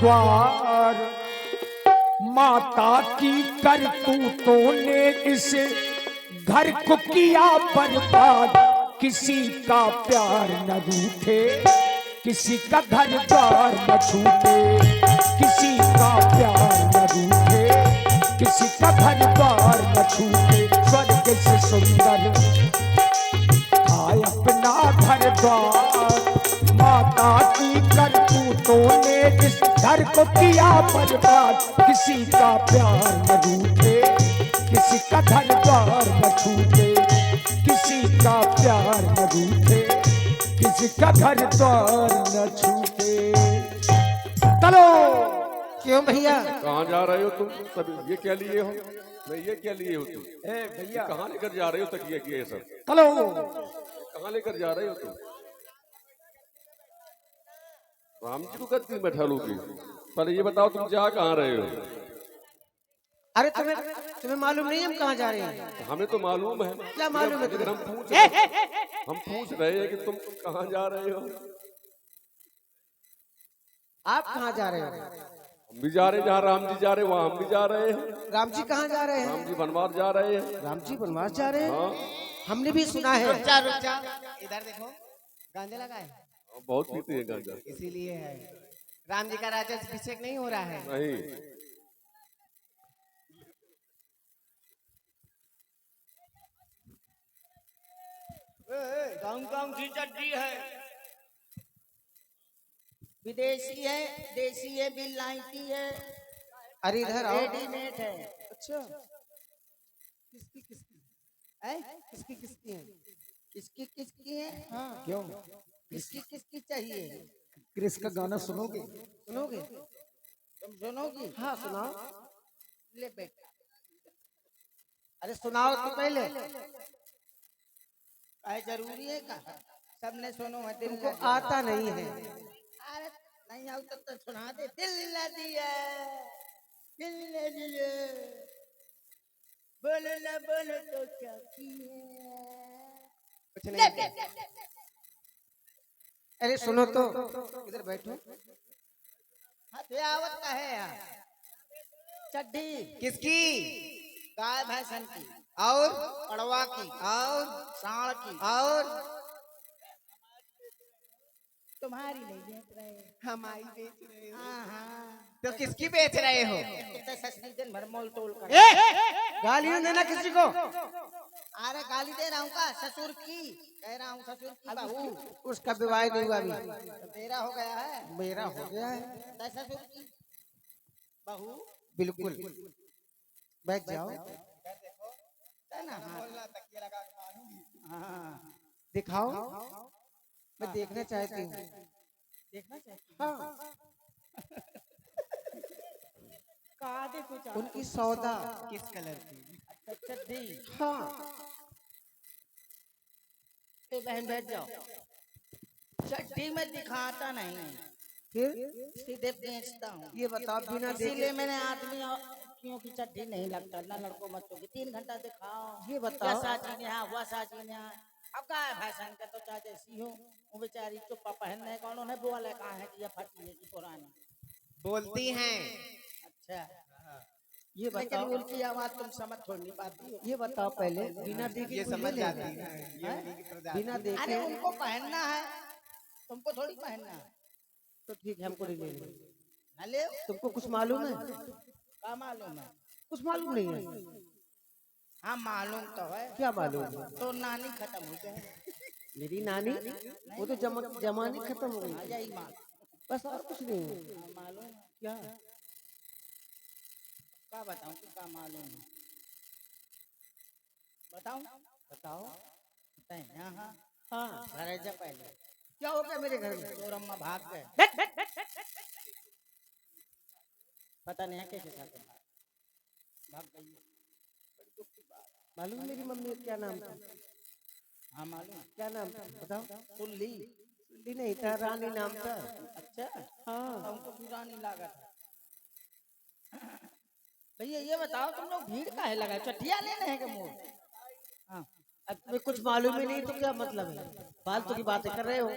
द्वार। माता की करतूतों ने इस घर को किया बर्बाद। किसी का प्यार न रूठे, किसी का घर द्वार न छूटे। किसी का प्यार न रूठे, किसी का घर द्वार न छूटे। स्वर्ग से सुंदर आए अपना घर द्वार। माता की करतूतों ने इस घर को किया बर्बाद। किसी का प्यार न रूठे, किसी का घर द्वार न छूटे। किसी का प्यार न रूठे, किसी का घर द्वार न छूटे। चलो। क्यों भैया? कहाँ जा रहे हो तुम सब? ये क्या लिए हो? नहीं, ये क्या लिए हो तुम? भैया कहाँ लेकर जा रहे हो तकिया किए सब? चलो। कहाँ लेकर जा रहे हो तुम? राम जी को गद्दी में ठहरोगी? पहले ये बताओ तुम जा कहाँ रहे हो? अरे तुम्हें मालूम नहीं हम कहाँ जा रहे हैं? हमें तो मालूम है। क्या मालूम है लेकिन तुम्हें? हम पूछ रहे हैं कि तुम कहाँ जा रहे हो? आप कहाँ जा रहे हो? हम भी जा रहे हैं, जहाँ राम जी जा रहे हैं वहाँ हम भी जा रहे हैं। राम जी कहाँ जा रहे राम हैं? जी वनवास जा रहे हैं। राम जी वनवास जा रहे हैं? हाँ, हमने भी सुना है। रुक जा इधर देखो, गांजा लगा है बहुत पीते हैं गांजा। इसीलिए है। राम जी का राज्याभिषेक नहीं हो रहा है। नहीं, कौन सी चड्डी है? विदेशी है, देसी है, बिलायती है, अरे इधर आओ। रेडीमेड है। अच्छा, किसकी किसकी है? किसकी किसकी है? किसकी किसकी है? हाँ क्यों? किसकी किसकी चाहिए? क्रिस का गाना सुनोगे? सुनोगे? तुम सुनोगी? हाँ सुनाओ। ले बेटा, अरे सुनाओ तो पहले। है जरूरी है का? सबने सुनो है दिल तुमको लगी। आता नहीं है। अरे नहीं आओ तो सुना दे। दिल लगी है, दिल लगी है, बोलो ना बोलो तो क्या किए? कुछ नहीं। अरे सुनो तो, इधर बैठो। हथियावत का है यार। चड्डी किसकी? गाय भैंसन की, और पड़वा की, और सांड की, और तुम्हारी नहीं बेच रहे, हमारी बेच रहे हो। हाँ। तो किसकी बेच रहे हो? तो ससुरी दिन भर मोल तोल कर। गाली नहीं देना किसी को। अरे गाली दे रहा हूँ का? ससुर की कह रहा हूँ, ससुर की बहू। उसका विवाह नहीं हुआ अभी। तो तेरा हो गया है। मेरा हो गया है। तो ससुर की बहू बिल्कुल। बैठ जाओ। है ना? हाँ, दिखाओ। मैं देखना चाहती हूँ। देखना चाहिए। हाँ, कहा देखो चाहते? उनकी सौदा। किस कलर की? चड्डी। हाँ, ए बहन बैठ जाओ। चड्डी में दिखाता नहीं, फिर सीधे बेचता हूँ। ये बताओ बिना इसीलिए देखे। मैंने आदमियों की चड्डी नहीं लगता ना, लड़कों बच्चों की। 3 घंटा दिखाओ। ये बताओ। जैसा जी ने हुआ सा जी ने। अब गाय भैंसन का तो चाहे जैसी हो, वो बेचारी चुप्पा पहनने कौन उन्हें बोले कहाँ है कि ये फटी है कि पुरानी बोलती हैं। अच्छा। ये लेकिन बताओ। उनकी आवाज तुम समझ थोड़ी नहीं पाती हो। ये बताओ पहले बिना देखे ये कोई समझ ले जाती लेगा? है। बिना अरे देखे उनको पहनना है, तुमको थोड़ी पहनना है। तो ठीक है, हमको नहीं लेना। न ले। तुमको कुछ मालूम है? क्या मालूम है? कुछ मालूम नहीं है। हाँ मालूम तो है। क्या मालूम है? तो नानी खत्म हो गए। मेरी नानी वो तो जमाने खत्म हो गई। यही माल। बस और कुछ नहीं है। हाँ, मालूम है। क्या? क्या बताऊं कि क्या मालूम है? बताऊं? बताओ। यहाँ हाँ, घर जा पहले क्या हो गया मेरे घर में? तो अम्मा भाग गए। पता नहीं है कैसे खाते भाग गई। बड़ी दुख की बात। मालूम है मेरी मम्मी का क्या नाम था? हाँ मालूम। क्या नाम था बताओ? सुल्ली। सुल्ली नहीं था, रानी नाम था। अच्छा। हाँ। हमको पुरानी लागत है। भैया ये बताओ तुम लोग भीड़ काहे लगा? चट्टिया लेने हैं के मोड़? हाँ। अब तुम्हें कुछ मालूम ही नहीं तो क्या मतलब है? फालतू की बातें कर रहे हो।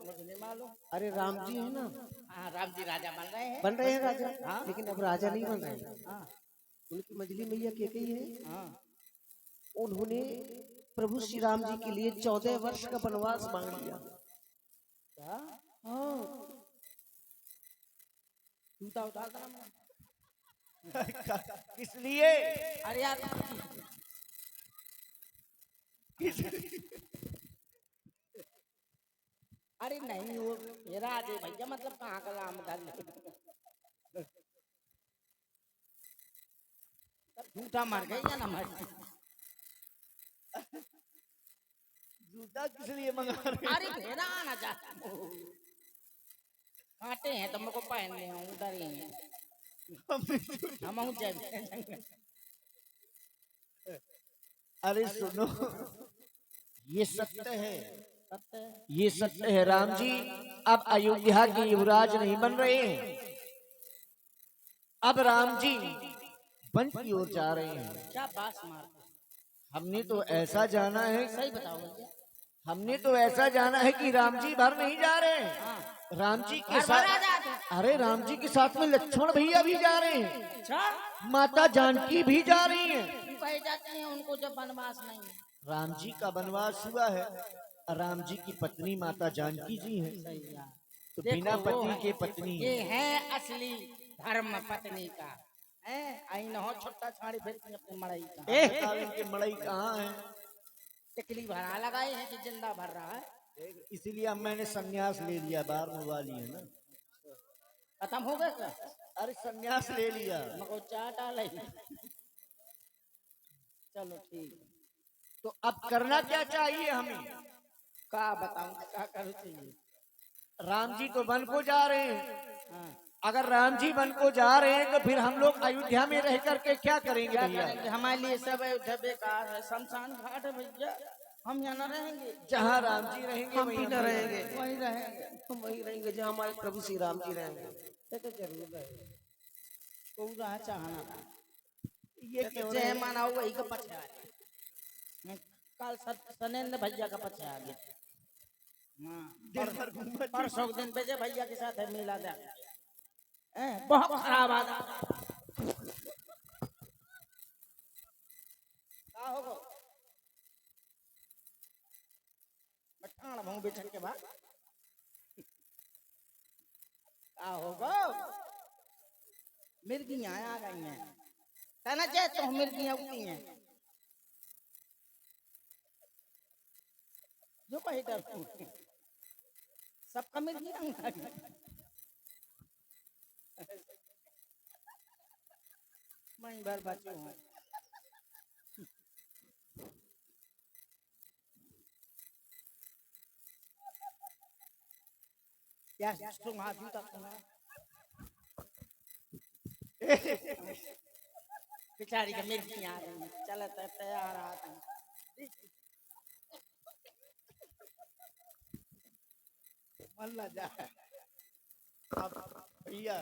मुझे नहीं मालूम। अरे राम जी है ना, हाँ राम जी राजा बन रहे हैं। बन रहे हैं राजा, हाँ। लेकिन अब राजा नहीं बन रहे हैं। हाँ उनकी मंजली मैया के कही है, हाँ उन्होंने प्रभु श्री राम जी के लिए 14 वर्ष का वनवास मांग लिया। क्या हाँ, जूता उतार दो ना। इसलिए अरे यार अरे नहीं वो मेरा आज भैया मतलब कहाँ का राम धन झूठा मर गई या ना मर जूता किस लिए मंगा रहे अरे मेरा आना चाहता काटे हैं तो मेरे को पहनने हैं उधर ही हैं हम जब अरे सुनो, ये सत्य है, सत्य है। ये सत्य है। राम जी अब अयोध्या के युवराज नहीं बन रहे हैं, अब राम जी वन की ओर जा रहे हैं। क्या बात मार हमने तो ऐसा जाना है, सही बताओ भैया। हमने तो ऐसा जाना है कि राम जी भर नहीं जा रहे हैं, हाँ राम जी के भर भरा साथ, जाते हैं। अरे राम जी के साथ में लक्ष्मण भैया भी जा रहे हैं, अच्छा माता जानकी भी जा रही हैं। क्यों कहे जाते हैं उनको जब वनवास नहीं है? राम जी का वनवास हुआ है, राम जी की पत्नी माता जानकी जी हैं, सही है। तो देखो, बिना वो पति है- के पत्नी ये है असली धर्म पत्नी का है। आई न हो छोटा छाड़ी फिरती अपने मड़ई का के मड़ई कहाँ है, टिकली भरा लगाए हैं कि जिंदा भर रहा है। इसीलिए अब मैंने संन्यास ले लिया, बार वाली है ना। खत्म हो गए क्या? अरे संन्यास ले लिया। मको चाटा ले चलो ठीक। तो अब करना क्या चाहिए हमें? क्या बताऊं क्या करूँ चाहिए? राम जी तो वन को जा रहे हैं, हाँ अगर राम जी वन को जा रहे हैं तो फिर हम लोग अयोध्या में रह करके क्या करेंगे क्या भैया? करेंगे? हमारे लिए सब अयोध्या बेकार है, शमशान घाट है भैया। हम यहाँ न रहेंगे, जहाँ राम जी रहेंगे हम वहीं भी न रहेंगे, वहीं रहेंगे। हम वहीं रहेंगे जहाँ हमारे प्रभु श्री राम जी रहेंगे। ये तो जरूर है। तो रहा चाहना था ये क्यों जय रहे? माना वही का पछा कल सनेन्द्र भैया का पछा आ गया। हाँ परसों के दिन बेजे भैया के साथ है मिला जा बहुत खराब आदत का होगा बठान भाऊ बैठन के बाद का होगा मिर्गियां आ गई हैं कहना चाहे तो मिर्गियां उगती हैं जो कही डर सबका मिर्गियां आ गई मैं भर बच्चों हूँ क्या तुम हाथ जूता बेचारी का मिर्गी आ रही चल तैयार आती मल्ला जा भैया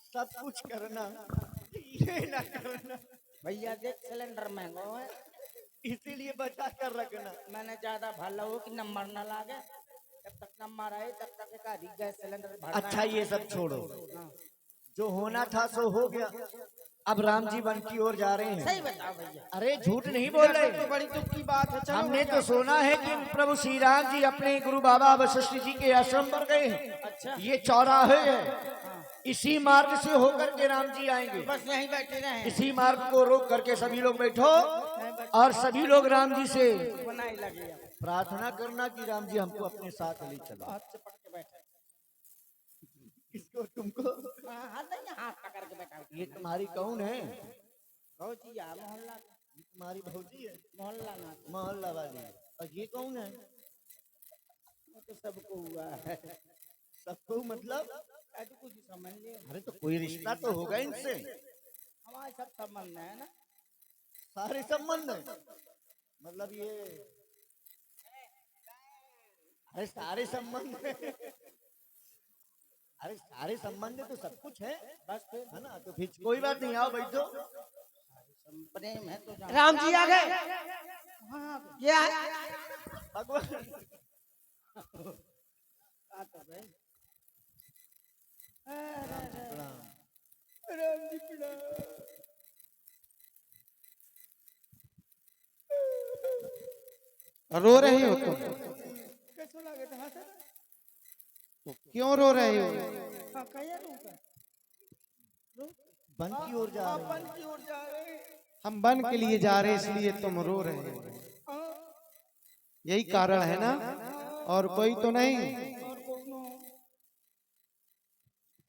सब कुछ करना, ये ना करना, भैया देख सिलेंडर महंगा है इसीलिए बचा कर रखना। मैंने ज्यादा भला हो कि नंबर न लागे जब तक नंबर आए तब तक एक आधी गैस सिलेंडर भरना अच्छा है। ये सब छोड़ो, हाँ, जो होना था सो हो गया। अब राम जी वन की ओर जा रहे हैं। सही बताओ भैया अरे झूठ नहीं बोल रहे, तो बड़ी दुख की बात है चलो हमने तो सुना है कि प्रभु श्री राम जी अपने गुरु बाबा वशिष्ठ जी के आश्रम पर गए हैं। अच्छा ये चौराहे है, हाँ, इसी मार्ग से होकर के राम जी आएंगे। बस यहीं बैठे रहे इसी मार्ग को रोक करके सभी लोग बैठो और सभी लोग राम जी से बनाई लगी अब प्रार्थना करना कि राम जी हमको अपने साथ ले चलो। हाथ से पकड़ के बैठे इसको तुमको, हाँ, हाथ नहीं हाथ पकड़ के बैठा ये तुम्हारी कौन है? बहुत ही यार मोहल्ला ये तुम्हारी भौजी है, मोहल्ला ना मोहल्ला वाली। और ये कौन है? वो तो सबको हुआ है सबको मतलब? ऐसे कुछ समझ लियो अरे तो कोई रिश्ता तो होगा इनसे, हमारे सब संबंध है ना सारे संबंध है। मतलब ये, अरे सारे संबंध है, अरे सारे संबंध है तो सब कुछ है, बस फिर है ना? तो फिर कोई बात नहीं, आओ बैठो। प्रेम है तो जान राम जी आ गए, हाँ ये आए। भगवान रो रहे हो तुम? क्यों रो रहे हो? वन की ओर जा रहे हैं। हम वन के लिए जा रहे हैं इसलिए तुम रो रहे हो, यही कारण है ना? और कोई तो नहीं?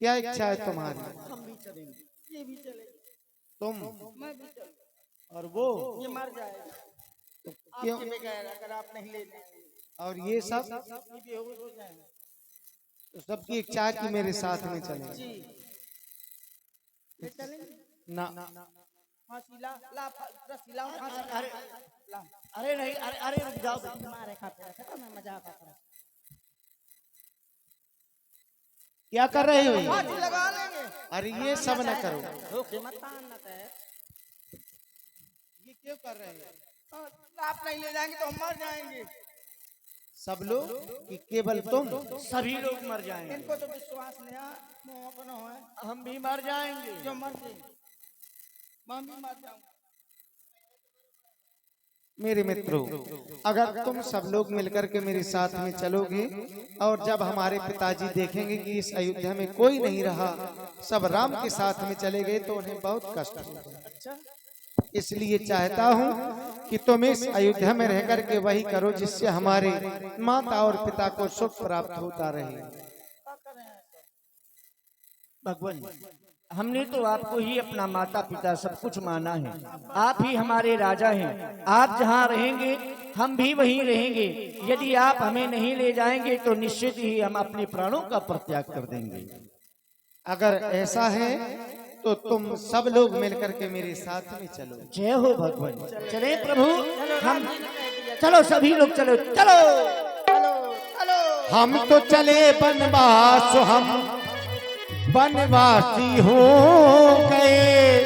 क्या इच्छा है तुम्हारी? हम भी चलेंगे, ये भी चलेंगे, तुम मैं भी चलूं। और वो ये मर जाएगा क्यों? आपके बगैर, अगर आप नहीं ले जाएंगे और ये सब ये बेहोश हो जाएंगे। तो सबकी इच्छा है कि मेरे साथ में चले। जी ये चलेंगे। ना फांसी ला ला रस्सी ला अरे ला अरे नहीं, अरे रुक जाओ। मारे खाते रखे तो मैं मजाक कर रहा। क्या कर रहे हो ये? फांसी लगा लेंगे। अरे ये सब न करो। धोखे मत तान है। ये क्यों कर रहे हो? आप नहीं ले जाएंगे तो हम मर जाएंगे। सब लोग कि केवल तुम? सभी लोग मर जाएंगे। इनको तो विश्वास नहीं है, मुंह अपना है, हम भी मर जाएंगे। जो मर जाएंगे मैं भी मर जाऊंगा। मेरे मित्रों, अगर तुम सब लोग मिलकर के मेरे साथ में चलोगे और जब हमारे पिताजी देखेंगे कि इस अयोध्या में कोई नहीं रहा, सब राम के साथ में चले गए, तो उन्हें बहुत कष्ट होगा। इसलिए चाहता हूँ कि तुम इस अयोध्या में रह करके वही करो जिससे हमारे माता और पिता को सुख प्राप्त होता रहे। भगवान, हमने तो आपको ही अपना माता पिता सब कुछ माना है। आप ही हमारे राजा हैं। आप जहाँ रहेंगे हम भी वहीं रहेंगे। यदि आप हमें नहीं ले जाएंगे तो निश्चित ही हम अपने प्राणों का परित्याग कर देंगे। अगर ऐसा है तो तुम सब लोग मिलकर के मेरे साथ में चलो। जय हो भगवान। चले प्रभु, हम चलो, सभी लोग चलो, चलो हम तो चले बनवास, हम बनवासी हो गए,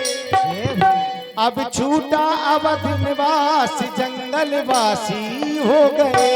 अब छूटा अवध निवास, जंगलवासी हो गए।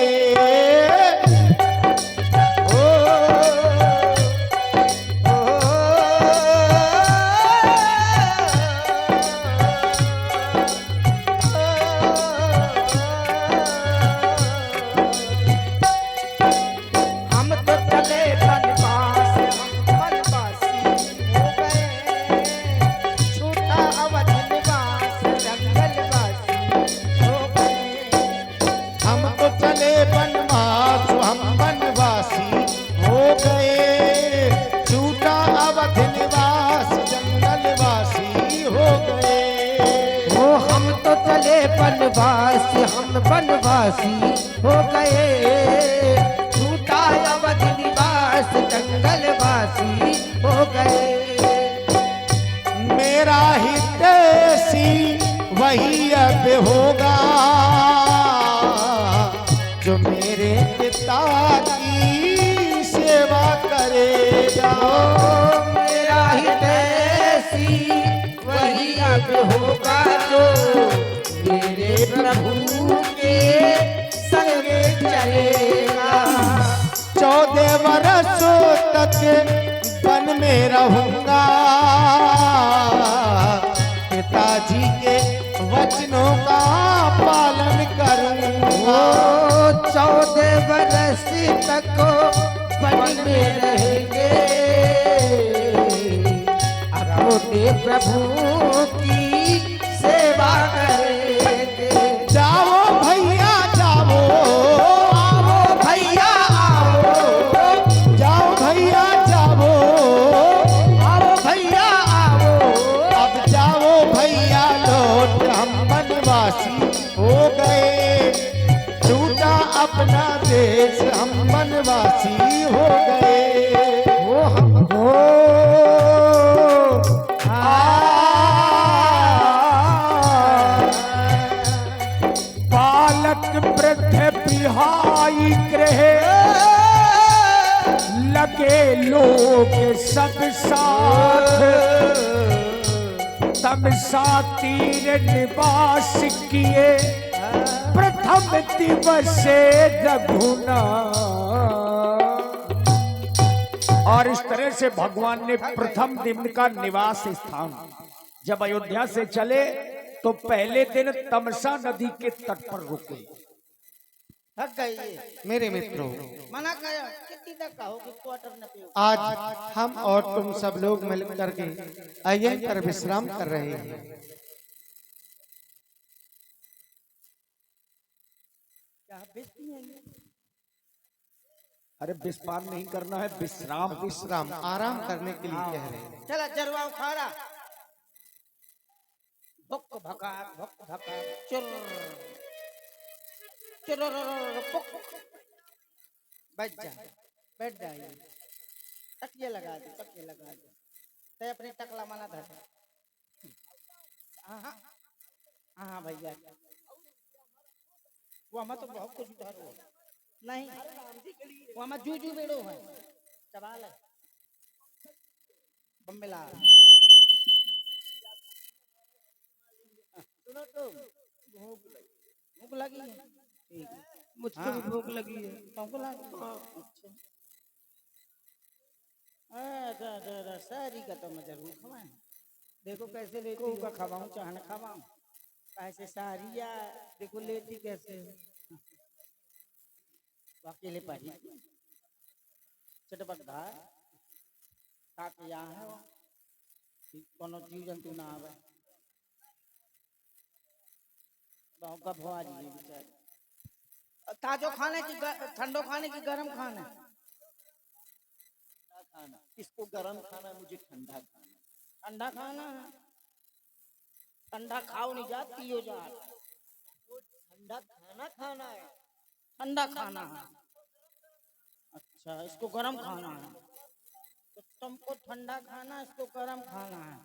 हम बनवासी हो गए, छूटा अवध निवास, जंगलवासी हो गए। मेरा हितैषी वही अब होगा जो मेरे पिता की सेवा करेगा। मेरा हितैषी वही अब होगा जो मेरे प्रभु के संग चलेगा। 14 वर्षों तक वन में रहूंगा, पिताजी के वचनों का पालन करूंगा। 14 वर्ष तक वन में रहेंगे, अपने प्रभु की सेवा करेंगे। जाओ भैया जाओ, आओ भैया आओ, जाओ भैया जाओ, आओ भैया आओ। अब जाओ भैया लौट, हम बनवासी हो गए, छूटा अपना देश, हम बनवासी हो गए। वो हमको बालक वृद्ध बिहाई गृह, लगे लोग सब साथ, तम सा तीर निवास किए, प्रथम दिवस रघुनाथ। और इस तरह से भगवान ने प्रथम दिन का निवास स्थान जब अयोध्या से चले तो पहले दिन तमसा नदी के तट पर रुके। थक गई ये। मेरे मित्रों, मना कर कितनी तक कहोगे क्वार्टर न पियो। आज हम और तुम सब लोग मिल करके अय्यन पर विश्राम कर रहे हैं। क्या बेचती हैं ये? अरे विस्पान नहीं करना है, विश्राम। विश्राम आराम करने के लिए कह रहे हैं। चला जरवा उखाड़ा। भुक भका चुर चुर पुक। बैठ जाइए। तकिया लगा दे। ते अपने टकला माना धर। हाँ भैया। वो हमें तो बहुत कुछ धरो नहीं, वो हमें जूजू बेड़ो है चबाल है बम्बेला। सुनो तो भूख लगी है। ठीक है, मुझको भी भूख लगी है। तुमको लगी? अच्छा सारी का तो मैं जरूर खवाऊं। देखो कैसे लेती का खवाऊं चाहे न खवाऊं। कैसे सारी या देखो लेती कैसे अकेले पड़ी चटपटदार खाके यहाँ है वो कोनो जीव जंतु ना आवे। गाँव का भवारी है बेचारे। ताजो खाने की ठंडो खाने की गरम खाना। इसको गरम खाना, मुझे ठंडा खाना। ठंडा खाना है। ठंडा खाओ नहीं जात पियो जात। ठंडा खाना खाना है। ठंडा खाना है। अच्छा इसको गरम खाना है। तो तुमको ठंडा खाना, इसको गरम खाना है।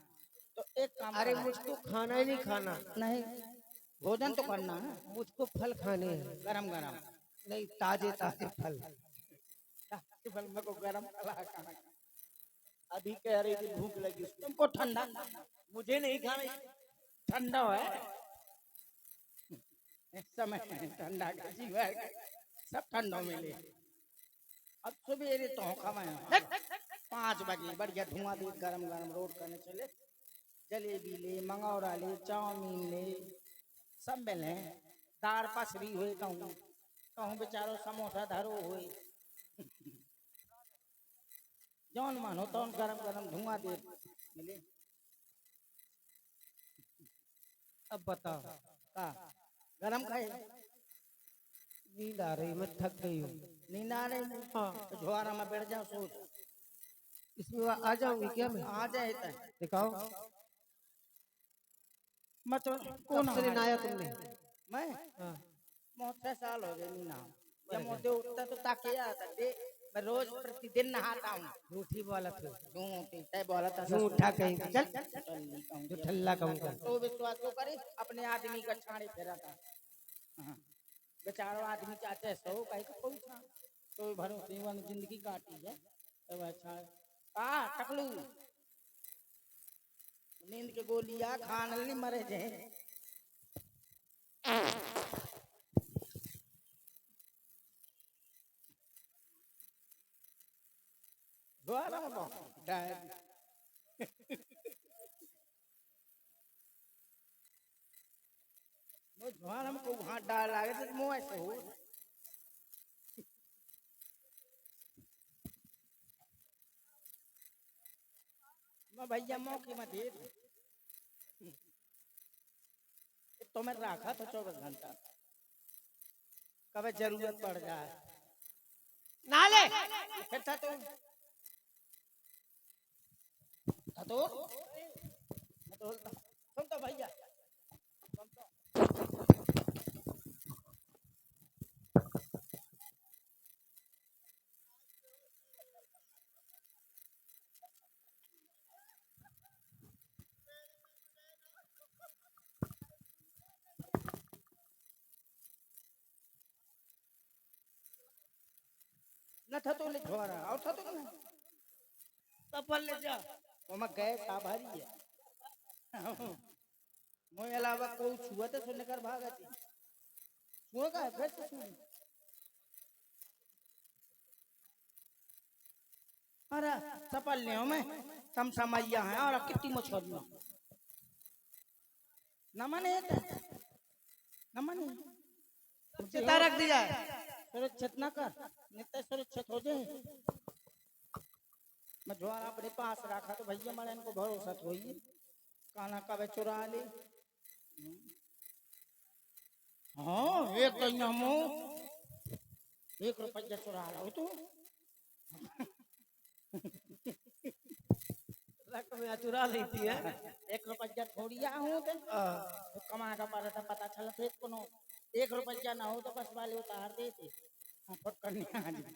तो एक काम अरे करो। मुझको खाना ही नहीं खाना। नहीं भोजन तो करना है। मुझको फल खाने हैं। गरम गरम नहीं, ताजे ताजे फल। फल में को गरम खाना खाना। अभी कह रही थी भूख लगी। तुमको ठंडा मुझे नहीं खाना। ठंडा है समय ठंडा का जीवन सब ठंडा मिले। अब सुबह तो खवाए 5 बजे बढ़िया धुआं दे गरम गरम रोड करने चले। जलेबी ले, मंगौरा ले, चाउमीन ले, सब मिले। दाल पसरी हुए कहूँ बेचारो समोसा धरो हुए। जौन मानो तौन गरम गरम धुआं दे मिले। अब बताओ का गरम खाए? नींद आ रही, मैं थक गई हूँ। नींद आ रही? हाँ तो झोरा में बैठ जाओ सोच। इसमें आ जाऊंगी क्या मैं? आ जाए दिखाओ। मैं तो कौन से दिन आया तुमने? मैं हाँ। बहुत 6 साल हो गए नीना। जब मोटे उठता तो ताके आता दे। मैं रोज प्रतिदिन नहाता हूँ। झूठी बोला था। झूठी तय बोला था। झूठा कहीं का। चल चल जो ठल्ला कहूँगा। तो विश्वास तो करे अपने आदमी का छाड़े फेरा था। हाँ। बेचारो आदमी चाहते सो कहीं का कोई था तो भरोसे जीवन जिंदगी काटी है। तो अच्छा टकलू नींद के गोलियां खान नहीं मरे जे। हमको हाथ डाल लागे तो मुँह ऐसे हो। मैं भैया मौके में दे तो मैं रखा था 24 घंटा। कभी जरूरत पड़ जाए नाले फिर था तो सुन तो भैया न था तो ले छोरा और था तो ना सफल ले जा वो मैं गए आभारी है। मोए अलावा कोई छुआ तो सुनने कर भागा थी छुआ का है फिर तो सुन अरे सफल ले मैं तम समैया है और अब कितनी मछलियां न मने न मने चिता रख दिया है। सुरक्षित न कर नित्य सुरक्षित हो जाए। मझवारा अपने पास रखा तो भैया मारे इनको भरोसा थोड़ी काना कब चुरा ले। हाँ एक तो हम 1 रुपया चुरा लो तो रख में चुरा लेती है। 1 रुपया थोड़ी हूँ तो कमा का पता चला थे कोनो 1 रुपया ना हो तो बस वाले उतार देते फट करने आ जाए।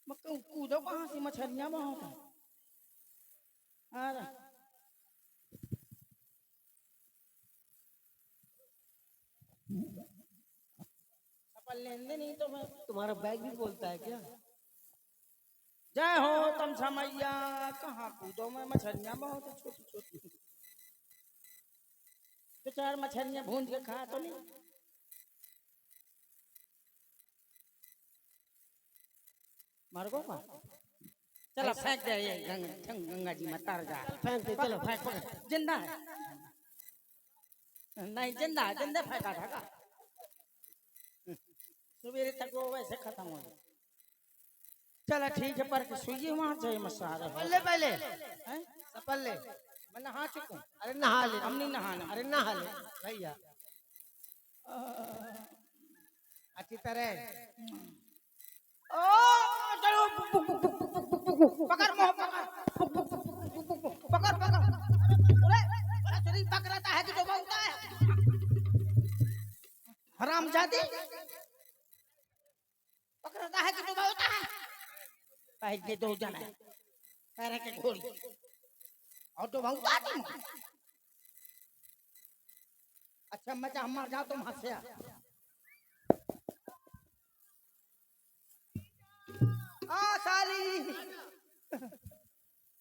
कूदो कहाँ से मछलियां बहुत है। अरे सफल लेने नहीं तो मैं तुम्हारा बैग भी बोलता है क्या? जय हो तम समैया कहाँ कूदो मैं मछलियां बहुत है छोटी छोटी। तो 4 मछलियां भून के खा तो नहीं। मरगो का चलो फेंक दे ये गंगा जी में तर जा। फेंक दे चलो। फेंक पकड़ जिंदा है नहीं जिंदा है जिंदा फेंका ढका सवेरे तक वो वैसे खत्म हो जाए। चलो ठीक है पर सुइए वहां से मसाला पल्ले पहले हैं पल्ले। मैं नहा चुका। अरे नहा ले। हम नहीं नहाना। अरे नहा ले भैया अच्छी तरह। ओ चलो पकड़ मोह पकड़ पकड़ अरे शरीर पकड़ता है कि तो बोलता है हराम जाती पकड़ता है कि तो बोलता है। पहले 2 जन है पैर के घोड़ी और तो बहुत आती। अच्छा मजा हम मर जाओ तुम हंसे साली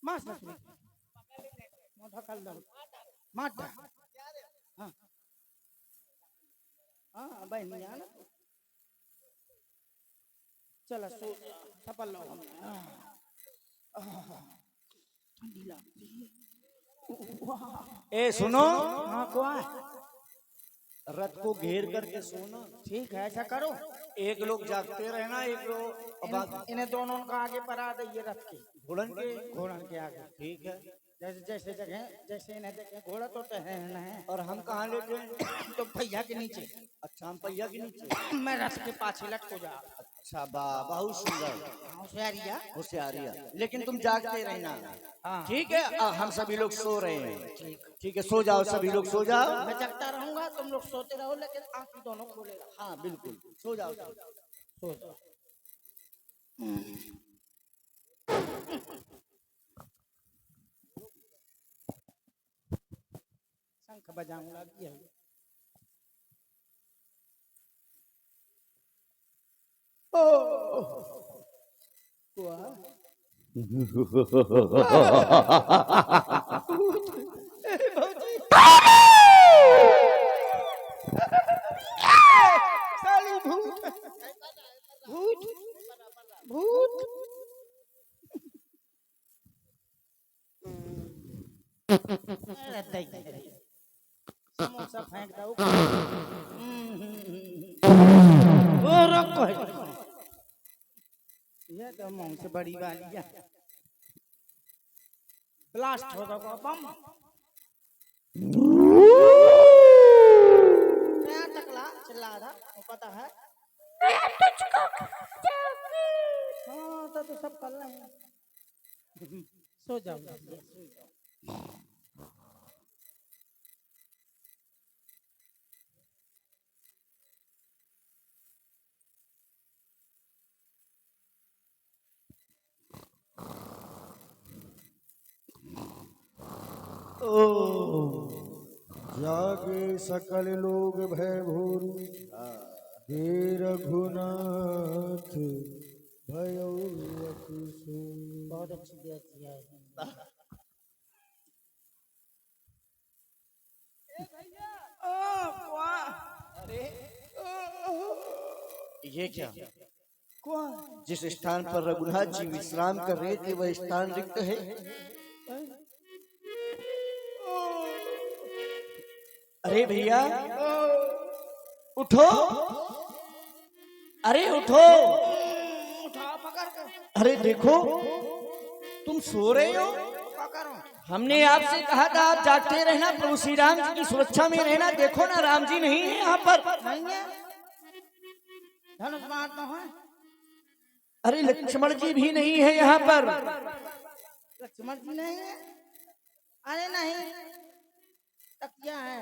मास मछली मोटा कर दो मार दे। हाँ हाँ भाई नहीं आना चलो सो सफल लो हम ठंडी लगती है। ए सुनो, हाँ कौन रथ को घेर करके सोना। ठीक है ऐसा करो। एक लोग जागते रहना, एक लोग इन्हें दोनों का आगे परा दइए रथ के घोड़न के आगे। ठीक है। जैसे जैसे जगह जैसे इन्हें देखे घोड़ा तो टहलना है और हम कहाँ लेटे हैं? तो भैया के नीचे। अच्छा हम पहिया के नीचे। मैं रथ के पाछे लटको जा। अच्छा बहुत सुंदर होशियारिया होशियारिया। लेकिन तुम जागते रहना। हाँ ठीक है। हम सभी लोग सो रहे हैं। ठीक है सो जाओ, सभी लोग सो जाओ। मैं जगता रहूंगा तुम लोग सोते रहो लेकिन आंखें दोनों खोले रहो। हाँ बिल्कुल सो जाओ। सो जाओ। शंख बजाऊंगा ये साली भूत भूत भूत समोसा फेंक दो। ओ रखो ये तो मुंह से बड़ी वाली है। ब्लास्ट हो दो बम क्या टकला चिल्ला रहा पता है। हाँ तो सब कर लेंगे। सो जाओ सो जाओ। जागे सकल लोग भय भोरी हे रघुनाथ भयो बहुत अच्छी देखी है। ये क्या? जिस स्थान पर रघुनाथ जी विश्राम कर रहे थे वह स्थान रिक्त है। अरे भैया उठो, अरे उठो, उठा पकड़ के अरे देखो तुम सो रहे हो। पकड़ो। हमने आपसे कहा था आप जागते रहना, प्रभु श्री राम जी की सुरक्षा में रहना। देखो ना राम जी नहीं है यहाँ पर। नहीं है, धनुष बाण तो है। अरे लक्ष्मण जी भी नहीं है यहाँ पर। लक्ष्मण जी नहीं है? अरे नहीं, तकिया है।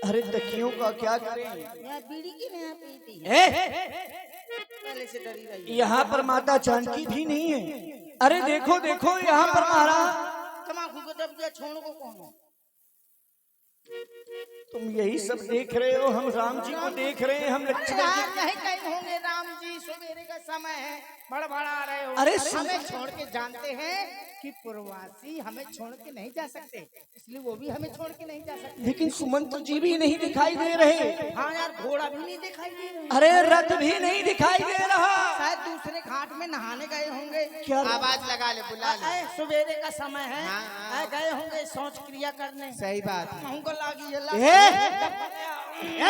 अरे तकियों का क्या करें? यहाँ बीड़ी की नहीं पीती है, पहले से डरी रही। यहाँ पर माता जानकी भी नहीं है। अरे देखो देखो यहाँ पर महाराज। तमाकू को दब दिया, छोड़ को कौन हो? तुम यही सब देख रहे हो, हम राम जी को देख रहे हैं, हम लक्ष्मण जी। नहीं कहीं होंगे राम जी, सवेरे का समय है, बड़बड़ा रहे हो। अरे हमें छोड़ के जानते हैं कि प्रवासी हमें छोड़ के नहीं जा सकते, इसलिए वो भी हमें छोड़ के नहीं जा सकते। लेकिन सुमंत जी भी नहीं दिखाई दे रहे। हाँ यार, घोड़ा भी नहीं दिखाई दे रहा। अरे रथ भी नहीं दिखाई दे रहा। शायद दूसरे घाट में नहाने गए होंगे। क्या आवाज लगा ले, बुला ले। सवेरे का समय है, हाँ। गए होंगे शौच क्रिया करने। सही बात है। हमको लागी ये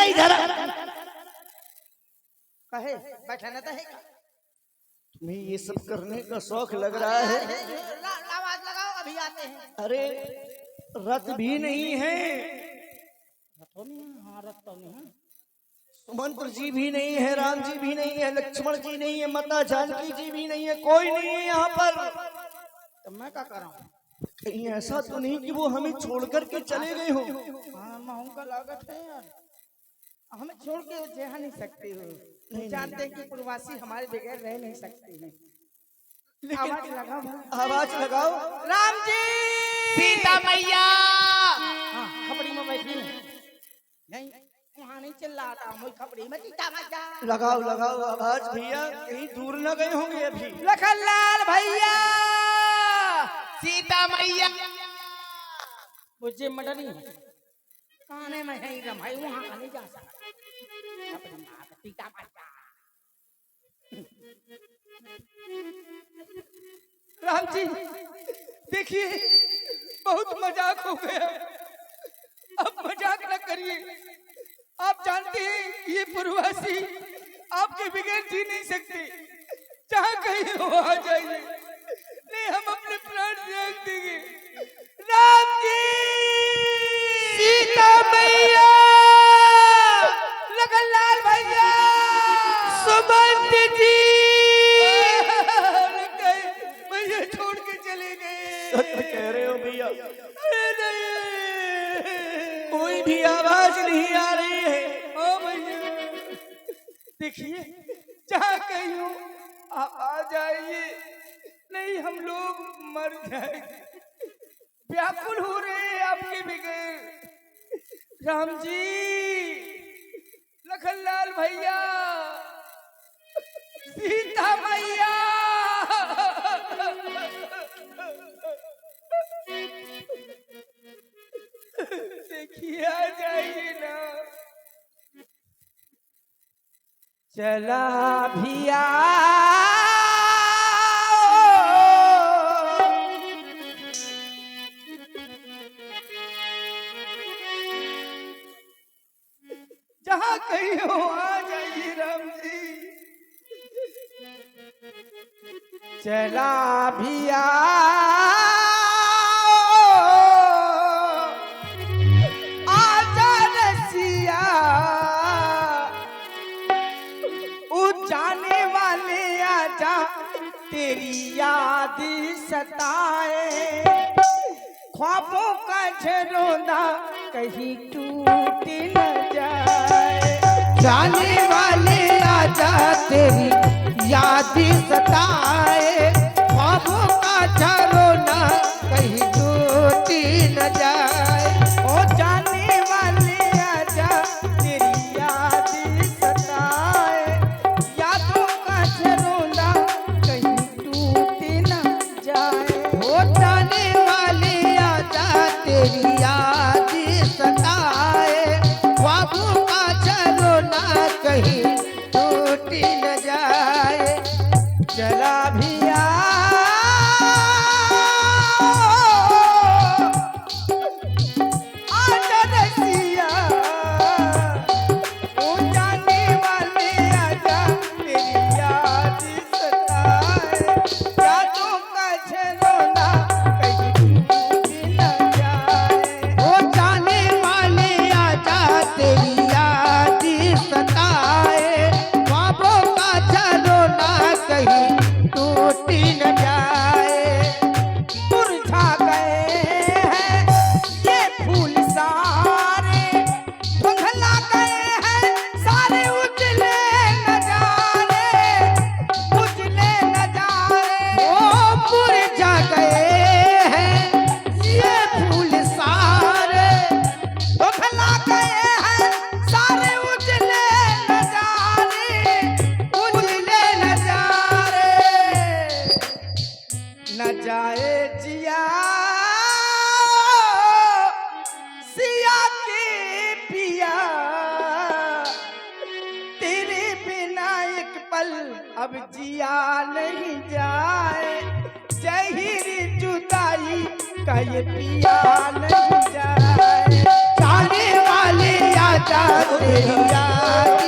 इधर कहे बैठा न है का? तुम्हें ये सब करने का शौक लग रहा है। आवाज लगाओ, अभी आते हैं। अरे रथ भी नहीं है, रथों में हाँ, रथ तो नहीं है। सुमंत्र जी भी नहीं है, राम जी भी नहीं है, लक्ष्मण जी नहीं है, माता जानकी जी भी नहीं है, कोई नहीं है यहाँ पर। तो मैं क्या कर रहा हूँ? कहीं ऐसा तो नहीं कि वो हमें छोड़ करके चले गए हो? हाँ, महंग का लागत है यार, हमें छोड़ के जा नहीं सकते हो। नहीं जानते हैं कि प्रवासी हमारे बगैर रह नहीं सकते हैं। आवाज लगाओ, आवाज लगाओ। राम जी, सीता मैया। हाँ, खपड़ी में बैठी हूँ। नहीं, वहाँ नहीं चिल्ला रहा हूँ, खपड़ी में सीता मैया। लगाओ लगाओ आवाज भैया, कहीं दूर न गए होंगे अभी। लखनलाल भैया, सीता मैया। मुझे मडरी खाने में है रम भाई, वहाँ नहीं जा सकता। अपनी माँ का सीता मैया। राम जी देखिए, बहुत मजाक हो गया, अब मजाक न करिए। आप जानते हैं ये प्रवासी आपके बगैर जी नहीं सकते, जहाँ कहीं हो आ जाइए, नहीं हम अपने प्राण त्याग देंगे। राम जी, सीता मैया, लखनलाल भैया, सुमंत जी, भैया छोड़ के चले गए। सत्य कह रहे हो भैया, अरे नहीं, कोई भी आवाज नहीं आ रही है। ओ भैया देखिए, जहाँ कहीं हो आप आ जाइए, नहीं हम लोग मर जाएंगे, व्याकुल हो रहे हैं आपके बगैर। राम जी, लखनलाल भैया, सीता मैया, देखिए आ जाइए ना। चला भिया जहाँ कहीं हो आ जाइए राम जी। चला भिया आजा रसिया, जाने वाले आजा, तेरी याद सताए, ख्वाबों का झरोना कहीं टूट न जाए। जाने वाले आजा, तेरी याद सताए, ख्वाबों का झरोना कहीं टूट न जाए। ओ जाने वाले आजा, तेरी याद सताए, यादों का झरोना कहीं टूट न जाए। हो जाने वाले आजा, तेरी याद सताए, ख्वाबों का झरोना कहीं टूट न जिया सिया के पिया तेरे बिना एक पल अब जिया नहीं जाए जहीर जुदाई का ये पिया नहीं जाए जाने वाले आजा तेरी याद